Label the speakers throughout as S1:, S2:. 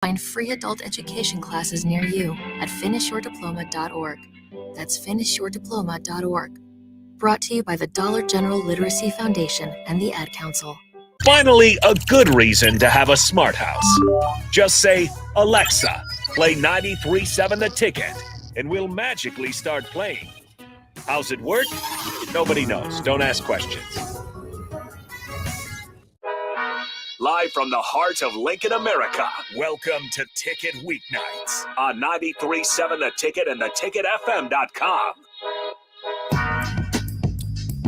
S1: Find free adult education classes near you at finishyourdiploma.org. That's finishyourdiploma.org. Brought to you by the Dollar General Literacy Foundation and the Ad Council.
S2: Finally, a good reason to have a smart house. Just say, Alexa, play 93.7 The Ticket, and we'll magically start playing. How's it work? Nobody knows. Don't ask questions. Live from the heart of Lincoln, America, welcome to Ticket Weeknights on 93.7 The Ticket and theticketfm.com.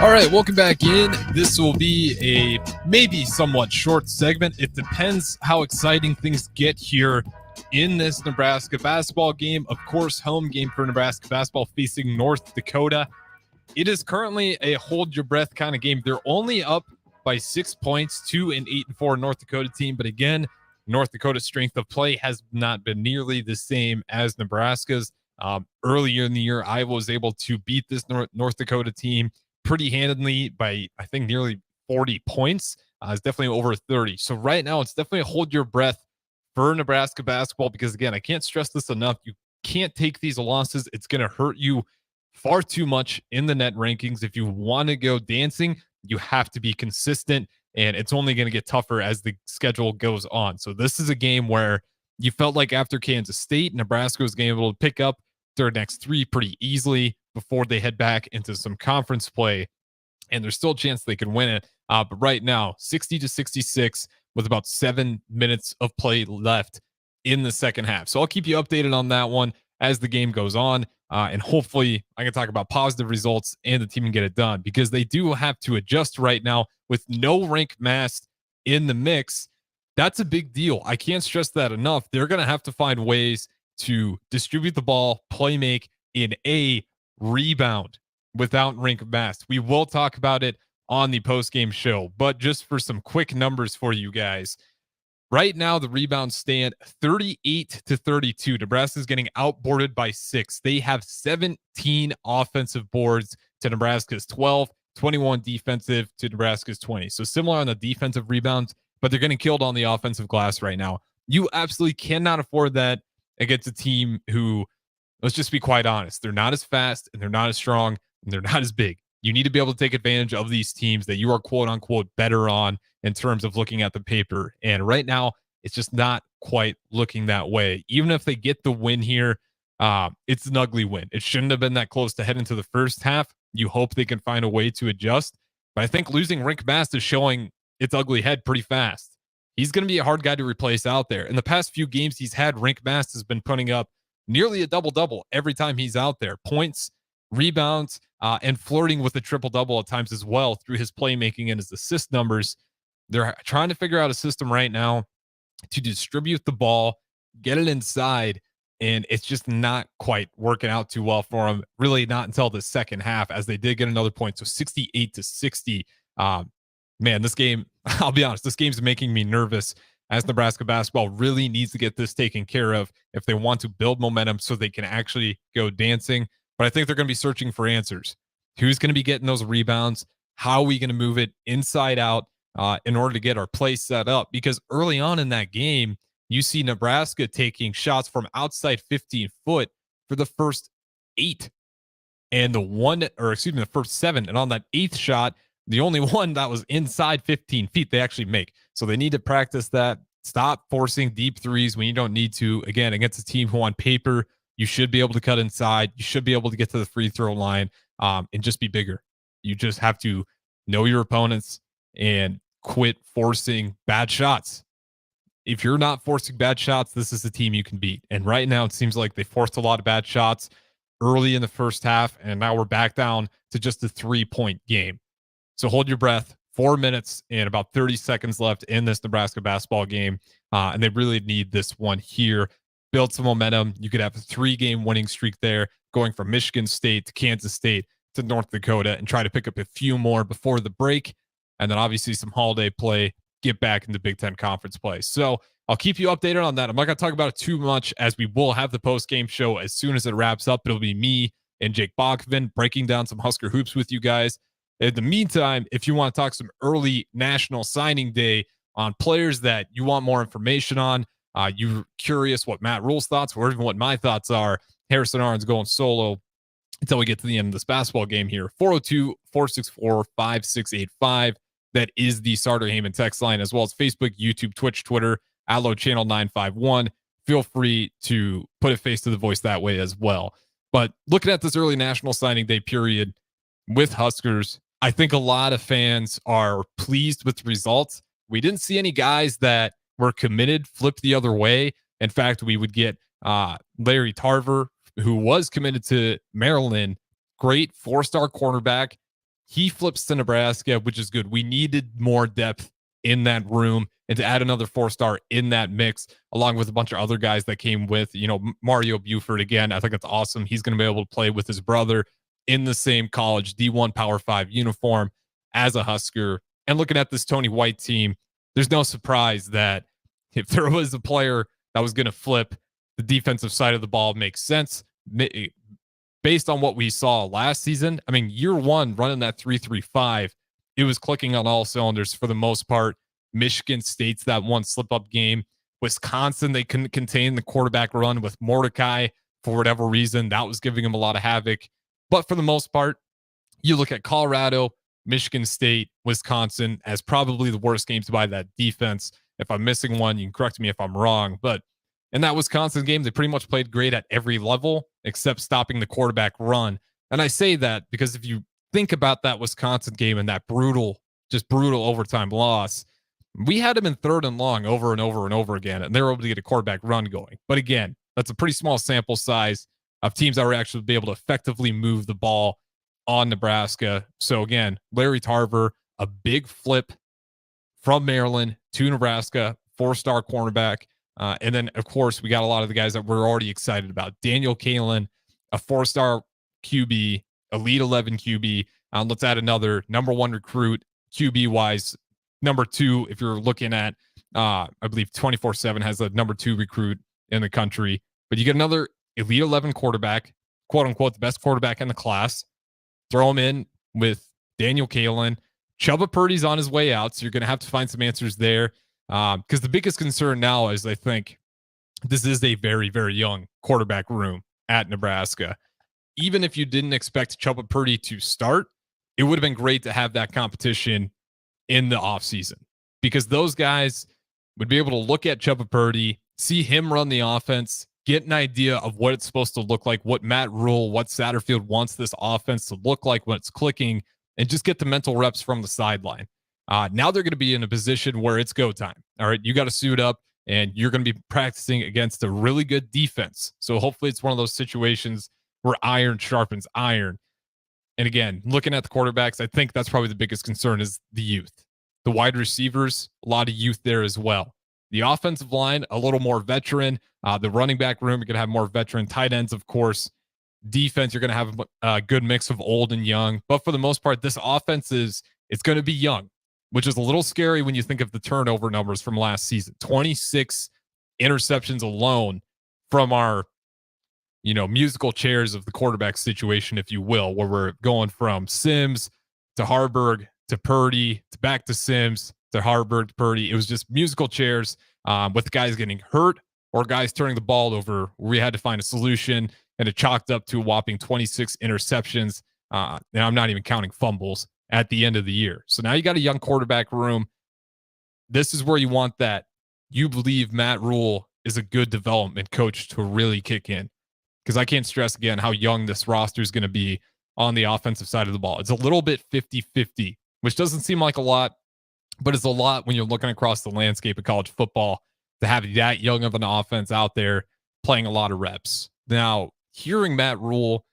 S3: All right, welcome back in. This will be a maybe somewhat short segment. It depends how exciting things get here in this Nebraska basketball game. Of course, home game for Nebraska basketball facing North Dakota. It is currently a hold your breath kind of game. They're only up by 6 points to an 8-4 North Dakota team. But again, North Dakota's strength of play has not been nearly the same as Nebraska's. Earlier in the year, Iowa was able to beat this North Dakota team pretty handedly by, I think, nearly 40 points. It's definitely over 30. So right now, it's definitely a hold your breath for Nebraska basketball because, again, I can't stress this enough. You can't take these losses. It's going to hurt you far too much in the net rankings. If you want to go dancing, you have to be consistent, and it's only going to get tougher as the schedule goes on. So this is a game where you felt like after Kansas State, Nebraska was going to be able to pick up their next three pretty easily before they head back into some conference play, and there's still a chance they can win it. But right now, 60-66 with about 7 minutes of play left in the second half. So I'll keep you updated on that one as the game goes on. And hopefully I can talk about positive results and the team can get it done because they do have to adjust right now with no rank mass in the mix. That's a big deal. I can't stress that enough. They're going to have to find ways to distribute the ball, play make in a rebound without rank mass. We will talk about it on the post-game show, but just for some quick numbers for you guys. Right now, the rebounds stand 38-32. Nebraska is getting outboarded by 6. They have 17 offensive boards to Nebraska's 12, 21 defensive to Nebraska's 20. So similar on the defensive rebounds, but they're getting killed on the offensive glass right now. You absolutely cannot afford that against a team who, let's just be quite honest, they're not as fast and they're not as strong and they're not as big. You need to be able to take advantage of these teams that you are quote unquote better on in terms of looking at the paper. And right now, it's just not quite looking that way. Even if they get the win here, it's an ugly win. It shouldn't have been that close to head into the first half. You hope they can find a way to adjust. But I think losing Rink Mast is showing its ugly head pretty fast. He's going to be a hard guy to replace out there. In the past few games he's had, Rink Mast has been putting up nearly a double-double every time he's out there. Points, rebounds, and flirting with a triple-double at times as well through his playmaking and his assist numbers. They're trying to figure out a system right now to distribute the ball, get it inside, and it's just not quite working out too well for them. Really not until the second half as they did get another point. So 68-60. Man, this game, I'll be honest, this game's making me nervous as Nebraska basketball really needs to get this taken care of if they want to build momentum so they can actually go dancing. But I think they're going to be searching for answers. Who's going to be getting those rebounds? How are we going to move it inside out in order to get our play set up? Because early on in that game, you see Nebraska taking shots from outside 15 foot for the first 8 and the first 7. And on that 8th shot, the only one that was inside 15 feet they actually make. So they need to practice that. Stop forcing deep threes when you don't need to. Again, against a team who on paper, you should be able to cut inside. You should be able to get to the free throw line and just be bigger. You just have to know your opponents and quit forcing bad shots. If you're not forcing bad shots, this is the team you can beat. And right now, it seems like they forced a lot of bad shots early in the first half, and now we're back down to just a 3-point game. So hold your breath. 4 minutes and about 30 seconds left in this Nebraska basketball game, and they really need this one here. Build some momentum. You could have a 3-game winning streak there, going from Michigan State to Kansas State to North Dakota, and try to pick up a few more before the break. And then obviously some holiday play, get back into Big Ten Conference play. So I'll keep you updated on that. I'm not going to talk about it too much as we will have the post-game show as soon as it wraps up. It'll be me and Jake Bachman breaking down some Husker hoops with you guys. In the meantime, if you want to talk some early National Signing Day on players that you want more information on, You're curious what Matt Rule's thoughts or even what my thoughts are. Harrison Arens going solo until we get to the end of this basketball game here. 402-464-5685. That is the Starter Heyman text line, as well as Facebook, YouTube, Twitch, Twitter, Allo Channel 951. Feel free to put a face to the voice that way as well. But looking at this early National Signing Day period with Huskers, I think a lot of fans are pleased with the results. We didn't see any guys that were committed flip the other way. In fact, we would get Larry Tarver, who was committed to Maryland, great 4-star cornerback. He flips to Nebraska, which is good. We needed more depth in that room, and to add another 4-star in that mix, along with a bunch of other guys that came with, Mario Buford again. I think that's awesome. He's going to be able to play with his brother in the same college D1 Power 5 uniform as a Husker. And looking at this Tony White team, there's no surprise that if there was a player that was going to flip, the defensive side of the ball makes sense. Based on what we saw last season, I mean, year one running that 3-3-5, it was clicking on all cylinders for the most part. Michigan State's that one slip-up game. Wisconsin, they couldn't contain the quarterback run with Mordecai for whatever reason. That was giving them a lot of havoc. But for the most part, you look at Colorado, Michigan State, Wisconsin as probably the worst games by that defense. If I'm missing one, you can correct me if I'm wrong. But in that Wisconsin game, they pretty much played great at every level except stopping the quarterback run. And I say that because if you think about that Wisconsin game and that brutal overtime loss, we had them in 3rd and long over and over and over again, and they were able to get a quarterback run going. But again, that's a pretty small sample size of teams that were actually be able to effectively move the ball on Nebraska. So again, Larry Tarver, a big flip from Maryland to Nebraska, 4-star cornerback. And then, of course, we got a lot of the guys that we're already excited about. Daniel Kalen, a 4-star QB, Elite 11 QB. Let's add another number 1 recruit, QB-wise. Number 2, if you're looking at, I believe 24/7 has the number 2 recruit in the country. But you get another Elite 11 quarterback, quote-unquote, the best quarterback in the class. Throw him in with Daniel Kalen. Chubba Purdy's on his way out, so you're going to have to find some answers there. Because the biggest concern now is I think this is a very, very young quarterback room at Nebraska. Even if you didn't expect Chubba Purdy to start, it would have been great to have that competition in the offseason because those guys would be able to look at Chubba Purdy, see him run the offense, get an idea of what it's supposed to look like, what Matt Rule, what Satterfield wants this offense to look like when it's clicking, and just get the mental reps from the sideline. Now they're going to be in a position where it's go time. All right, you got to suit up, and you're going to be practicing against a really good defense. So hopefully it's one of those situations where iron sharpens iron. And again, looking at the quarterbacks, I think that's probably the biggest concern is the youth. The wide receivers, a lot of youth there as well. The offensive line, a little more veteran. The running back room, you're going to have more veteran. Tight ends, of course. Defense, you're going to have a good mix of old and young. But for the most part, this offense it's going to be young, which is a little scary when you think of the turnover numbers from last season. 26 interceptions alone from our musical chairs of the quarterback situation, if you will, where we're going from Sims to Harburg to Purdy to back to Sims to Harburg to Purdy. It was just musical chairs with guys getting hurt or guys turning the ball over. We had to find a solution, and it chalked up to a whopping 26 interceptions. And I'm not even counting fumbles at the end of the year. So now you got a young quarterback room. This is where you want that. You believe Matt Rule is a good development coach to really kick in. Because I can't stress again how young this roster is going to be on the offensive side of the ball. It's a little bit 50-50, which doesn't seem like a lot, but it's a lot when you're looking across the landscape of college football to have that young of an offense out there playing a lot of reps. Now, hearing Matt Rule,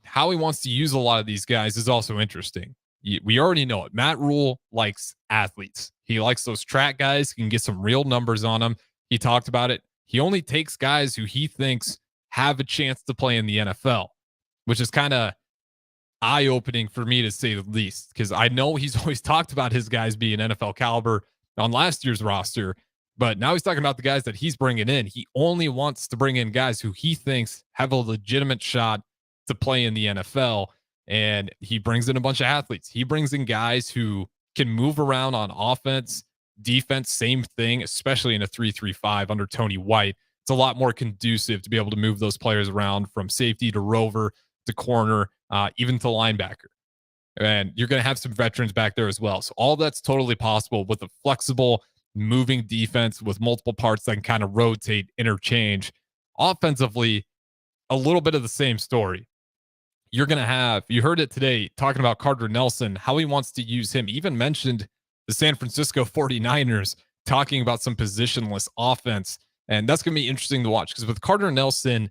S3: how he wants to use a lot of these guys is also interesting. We already know it. Matt Rule likes athletes. He likes those track guys. He can get some real numbers on them. He talked about it. He only takes guys who he thinks have a chance to play in the NFL, which is kind of eye-opening for me to say the least, because I know he's always talked about his guys being NFL caliber on last year's roster, but now he's talking about the guys that he's bringing in. He only wants to bring in guys who he thinks have a legitimate shot to play in the NFL, and he brings in a bunch of athletes. He brings in guys who can move around on offense, Defense, same thing, especially in a 3-3-5 under Tony White. It's a lot more conducive to be able to move those players around from safety to rover to corner, even to linebacker. And you're going to have some veterans back there as well. So all that's totally possible with a flexible moving defense with multiple parts that can kind of rotate, interchange. Offensively, a little bit of the same story. You're going to have, you heard it today talking about Carter Nelson, how he wants to use him. Even mentioned the San Francisco 49ers talking about some positionless offense. And that's going to be interesting to watch because with Carter Nelson,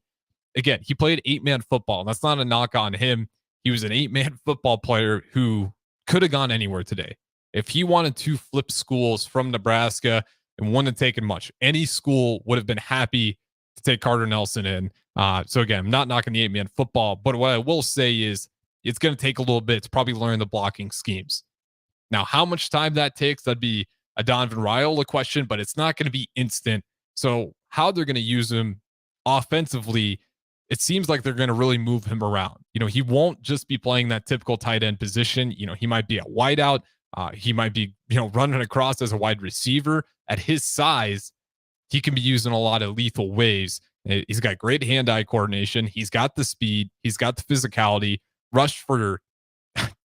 S3: again, he played 8-man football. That's not a knock on him. He was an 8-man football player who could have gone anywhere today. If he wanted to flip schools from Nebraska and wouldn't have taken much, any school would have been happy to take Carter Nelson in. So again, I'm not knocking the 8-man football, but what I will say is it's going to take a little bit to probably learn the blocking schemes. Now, how much time that takes, that'd be a Donovan Raiola question, but it's not going to be instant. So how they're going to use him offensively, it seems like they're going to really move him around. He won't just be playing that typical tight end position. He might be a wideout. He might be, running across as a wide receiver. At his size, he can be used in a lot of lethal ways. He's got great hand-eye coordination. He's got the speed. He's got the physicality. Rushed for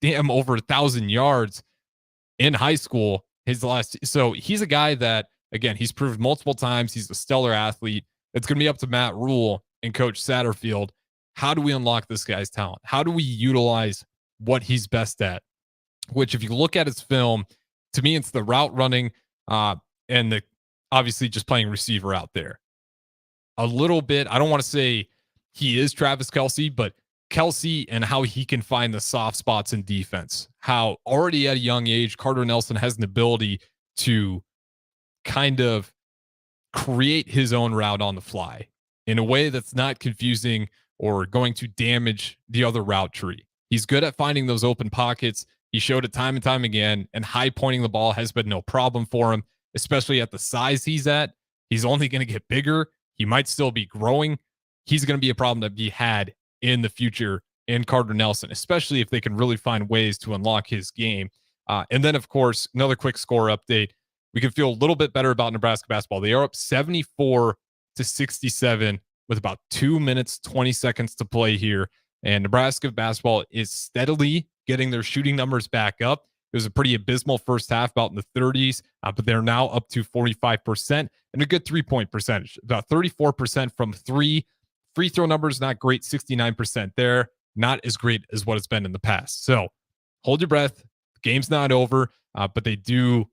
S3: over 1,000 yards in high school. So he's a guy that, again, he's proved multiple times he's a stellar athlete. It's going to be up to Matt Rule and Coach Satterfield. How do we unlock this guy's talent? How do we utilize what he's best at? Which, if you look at his film, to me, it's the route running and the obviously just playing receiver out there. A little bit, I don't want to say he is Travis Kelce, but Kelce and how he can find the soft spots in defense. How already at a young age, Carter Nelson has an ability to kind of create his own route on the fly in a way that's not confusing or going to damage the other route tree. He's good at finding those open pockets. He showed it time and time again, and high pointing the ball has been no problem for him, especially at the size he's at. He's only going to get bigger. He might still be growing. He's going to be a problem to be had in the future in Carter Nelson, especially if they can really find ways to unlock his game. And then, of course, another quick score update. We can feel a little bit better about Nebraska basketball. They are up 74-67 with about 2 minutes, 20 seconds to play here. And Nebraska basketball is steadily getting their shooting numbers back up. It was a pretty abysmal first half, about in the 30s, but they're now up to 45% and a good three-point percentage, about 34% from three. Free throw numbers, not great, 69% there. Not as great as what it's been in the past. So hold your breath. The game's not over, but they do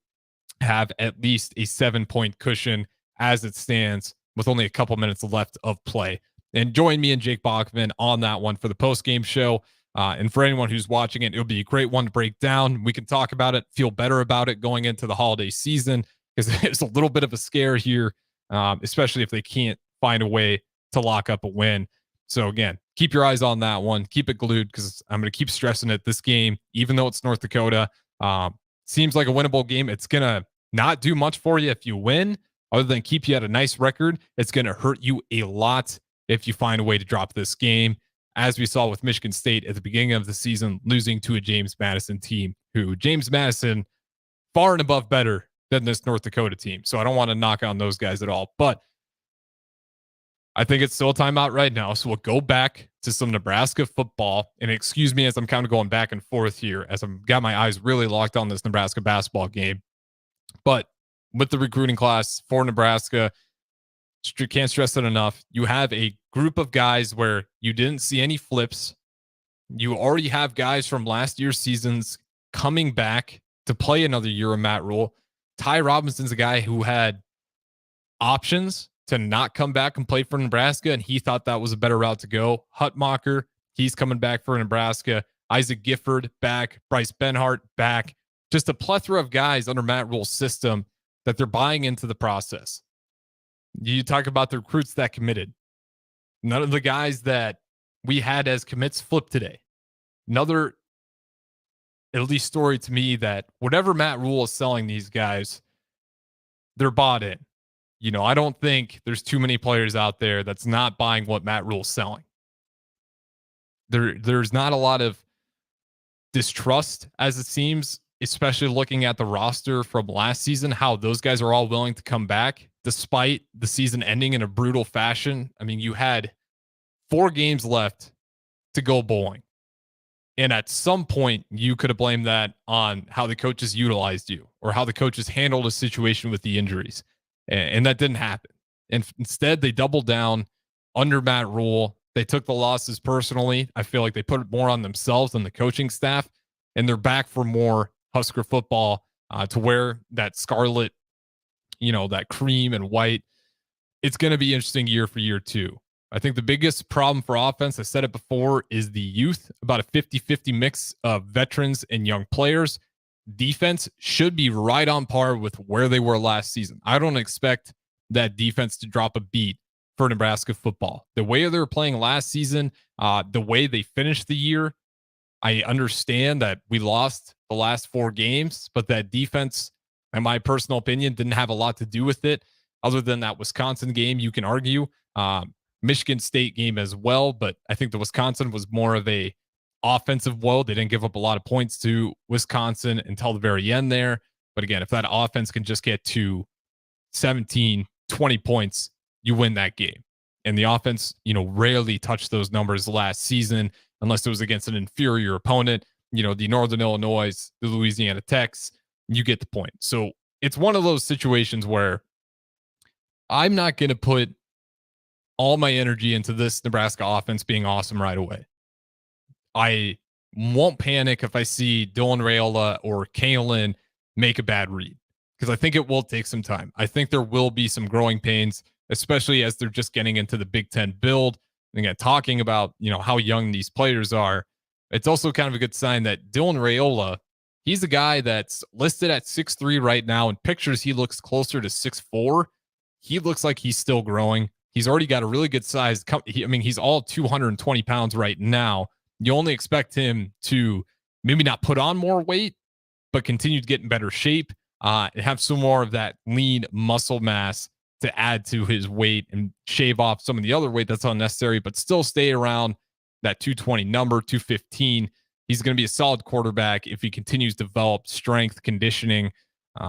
S3: have at least a 7-point cushion as it stands with only a couple minutes left of play. And join me and Jake Bachman on that one for the post-game show. And for anyone who's watching it, it'll be a great one to break down. We can talk about it, feel better about it going into the holiday season, because it's a little bit of a scare here, especially if they can't find a way to lock up a win. So again, keep your eyes on that one. Keep it glued, because I'm going to keep stressing it. This game, even though it's North Dakota, seems like a winnable game. It's going to not do much for you if you win, other than keep you at a nice record. It's going to hurt you a lot if you find a way to drop this game, as we saw with Michigan State at the beginning of the season, losing to a James Madison team, who James Madison far and above better than this North Dakota team. So I don't want to knock on those guys at all, but I think it's still a timeout right now. So we'll go back to some Nebraska football. And excuse me as I'm kind of going back and forth here, as I've got my eyes really locked on this Nebraska basketball game. But with the recruiting class for Nebraska, can't stress it enough. You have a group of guys where you didn't see any flips. You already have guys from last year's seasons coming back to play another year of Matt Rule. Ty Robinson's a guy who had options to not come back and play for Nebraska, and he thought that was a better route to go. Hutmacher, he's coming back for Nebraska. Isaac Gifford back. Bryce Benhart back. Just a plethora of guys under Matt Rule's system that they're buying into the process. You talk about the recruits that committed. None of the guys that we had as commits flipped today. Another, at least, story to me that whatever Matt Rule is selling these guys, they're bought in. I don't think there's too many players out there that's not buying what Matt Rule's selling. There's not a lot of distrust, as it seems, especially looking at the roster from last season, how those guys are all willing to come back despite the season ending in a brutal fashion. I mean, you had 4 games left to go bowling. And at some point, you could have blamed that on how the coaches utilized you or how the coaches handled a situation with the injuries. And that didn't happen. And instead, they doubled down under Matt Rule. They took the losses personally. I feel like they put it more on themselves than the coaching staff. And they're back for more Husker football to wear that scarlet, that cream and white. It's going to be interesting year for year 2. I think the biggest problem for offense, I said it before, is the youth, about a 50-50 mix of veterans and young players. Defense should be right on par with where they were last season. I don't expect that defense to drop a beat for Nebraska football. The way they were playing last season, the way they finished the year, I understand that we lost the last 4 games, but that defense, in my personal opinion, didn't have a lot to do with it. Other than that Wisconsin game, you can argue. Michigan State game as well, but I think the Wisconsin was more of a offensive woe. They didn't give up a lot of points to Wisconsin until the very end there. But again, if that offense can just get to 17, 20 points, you win that game. And the offense, rarely touched those numbers last season unless it was against an inferior opponent, the Northern Illinois, the Louisiana Techs. You get the point. So it's one of those situations where I'm not going to put all my energy into this Nebraska offense being awesome right away. I won't panic if I see Dylan Raiola or Kalen make a bad read, because I think it will take some time. I think there will be some growing pains, especially as they're just getting into the Big Ten build. And again, talking about, how young these players are, it's also kind of a good sign that Dylan Raiola, he's a guy that's listed at 6'3" right now. In pictures, he looks closer to 6'4". He looks like he's still growing. He's already got a really good size. He's all 220 pounds right now. You only expect him to maybe not put on more weight, but continue to get in better shape and have some more of that lean muscle mass to add to his weight and shave off some of the other weight that's unnecessary, but still stay around that 220 number, 215. He's going to be a solid quarterback if he continues to develop strength, conditioning,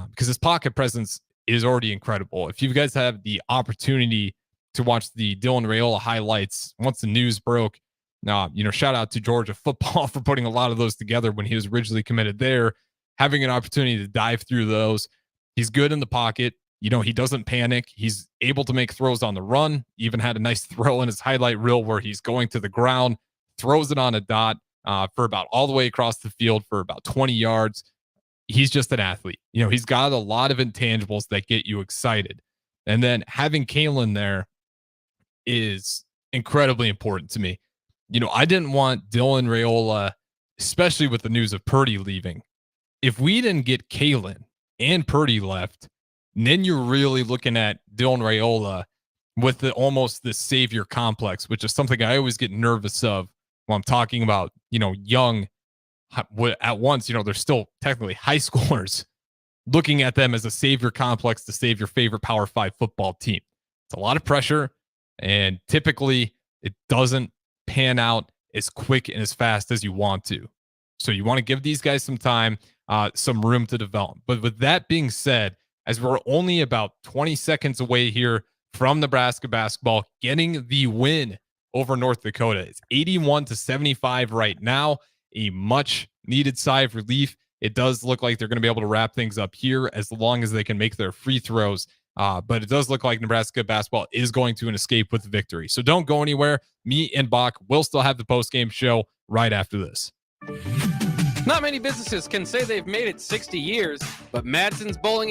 S3: because his pocket presence is already incredible. If you guys have the opportunity to watch the Dylan Raiola highlights once the news broke, shout out to Georgia football for putting a lot of those together when he was originally committed there, having an opportunity to dive through those. He's good in the pocket. He doesn't panic. He's able to make throws on the run. Even had a nice throw in his highlight reel where he's going to the ground, throws it on a dot for about all the way across the field for about 20 yards. He's just an athlete. He's got a lot of intangibles that get you excited. And then having Kalen there is incredibly important to me. I didn't want Dylan Raiola, especially with the news of Purdy leaving. If we didn't get Kalen and Purdy left, then you're really looking at Dylan Raiola with almost the savior complex, which is something I always get nervous of when I'm talking about, young at once, they're still technically high schoolers, looking at them as a savior complex to save your favorite Power 5 football team. It's a lot of pressure, and typically it doesn't pan out as quick and as fast as you want to. So you want to give these guys some time, some room to develop. But with that being said, as we're only about 20 seconds away here from Nebraska basketball getting the win over North Dakota, it's 81-75 right now, a much needed sigh of relief. It does look like they're going to be able to wrap things up here as long as they can make their free throws. But it does look like Nebraska basketball is going to escape with victory. So don't go anywhere. Me and Bach will still have the post-game show right after this.
S4: Not many businesses can say they've made it 60 years, but Madsen's Bowling